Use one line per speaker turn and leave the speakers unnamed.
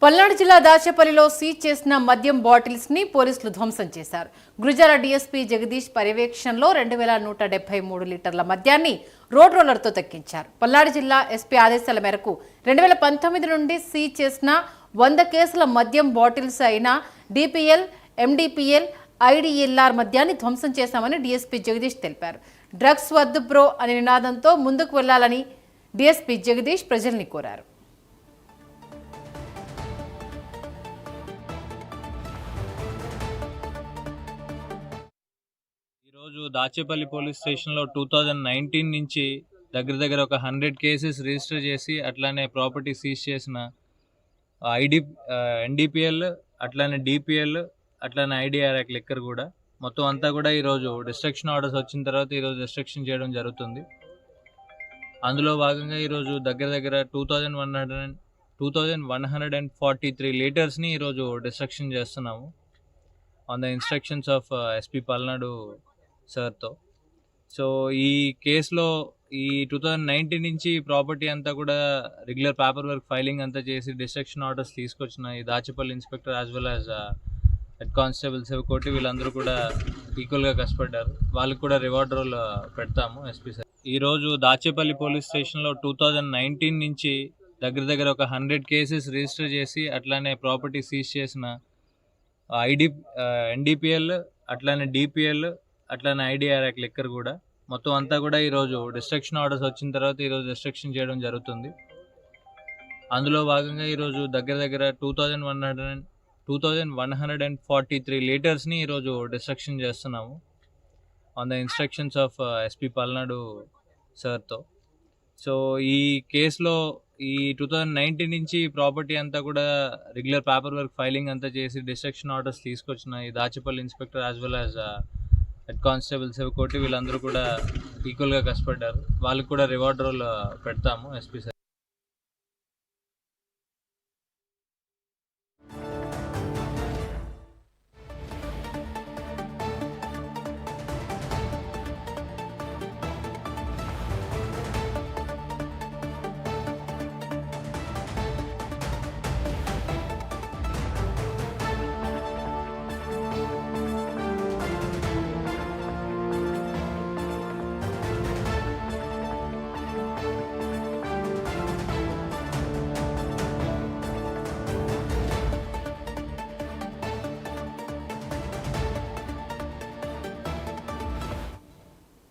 పల్నాడు జిల్లా దాచేపల్లిలో సీజ్ చేసిన మద్యం బాటిల్స్ ని పోలీసులు ధ్వంసం చేశారు. గురుజాల డీఎస్పీ జగదీష్ పర్యవేక్షణలో 2173 లీటర్ల మద్యాన్ని రోడ్ రోలర్తో తగ్గించారు. పల్నాడు జిల్లా ఎస్పీ ఆదేశాల మేరకు 2019 నుండి సీజ్ చేసిన 100 కేసుల మద్యం బాటిల్స్ అయిన డిపిఎల్, ఎండిపిఎల్, ఐడిఎల్ఆర్ మద్యాన్ని ధ్వంసం చేశామని డీఎస్పీ జగదీష్ తెలిపారు. డ్రగ్స్ వద్దు బ్రో అనే నినాదంతో ముందుకు వెళ్లాలని డీఎస్పీ జగదీష్ ప్రజల్ని కోరారు.
ఈరోజు దాచేపల్లి పోలీస్ స్టేషన్లో 2019 నుంచి దగ్గర ఒక 100 కేసెస్ రిజిస్టర్ చేసి అట్లానే ప్రాపర్టీ సీజ్ చేసిన ఎన్డీపీఎల్, అట్లానే డిపిఎల్, అట్లానే ఐడిఆర్ఎక్ లిక్కర్ కూడా మొత్తం అంతా కూడా ఈరోజు డిస్ట్రక్షన్ ఆర్డర్స్ వచ్చిన తర్వాత ఈరోజు డిస్ట్రక్షన్ చేయడం జరుగుతుంది. అందులో భాగంగా ఈరోజు దగ్గర 2143 లీటర్స్ని ఈరోజు డిస్ట్రక్షన్ చేస్తున్నాము on the instructions of SP Palnadu సార్తో. సో ఈ కేసులో ఈ 2019 నుంచి ప్రాపర్టీ అంతా కూడా రెగ్యులర్ పేపర్ వర్క్ ఫైలింగ్ అంతా చేసి డిస్ట్రక్షన్ ఆర్డర్స్ తీసుకొచ్చిన ఈ Dachepalli inspector as well as head constable Sivakoti వీళ్ళందరూ కూడా ఈక్వల్గా కష్టపడ్డారు. వాళ్ళకి కూడా రివార్డ్ రోల్ పెడతాము ఎస్పీ సార్. ఈరోజు దాచేపల్లి పోలీస్ స్టేషన్లో 2019 నుంచి దగ్గర ఒక 100 కేసెస్ రిజిస్టర్ చేసి అట్లానే ప్రాపర్టీ సీజ్ చేసిన ఎన్డీపీఎల్, అట్లానే డిపిఎల్, అట్లానే ఐడిఆర్ఎక్ లిక్కర్ కూడా మొత్తం అంతా కూడా ఈరోజు డిస్ట్రక్షన్ ఆర్డర్స్ వచ్చిన తర్వాత ఈరోజు డిస్ట్రక్షన్ చేయడం జరుగుతుంది. అందులో భాగంగా ఈరోజు దగ్గర 2143 లీటర్స్ని ఈరోజు డిస్ట్రక్షన్ చేస్తున్నాము on the instructions of SP Palnadu సార్తో. సో ఈ కేసులో ఈ 2019 నుంచి ప్రాపర్టీ అంతా కూడా రెగ్యులర్ పేపర్ వర్క్ ఫైలింగ్ అంతా చేసి డిస్ట్రక్షన్ ఆర్డర్స్ తీసుకొచ్చిన ఈ Dachepalli inspector as well as head constable Sivakoti వీళ్ళందరూ కూడా ఈక్వల్గా కష్టపడ్డారు. వాళ్ళకి కూడా రివార్డ్ రోల్ పెడతాము ఎస్పీ సార్.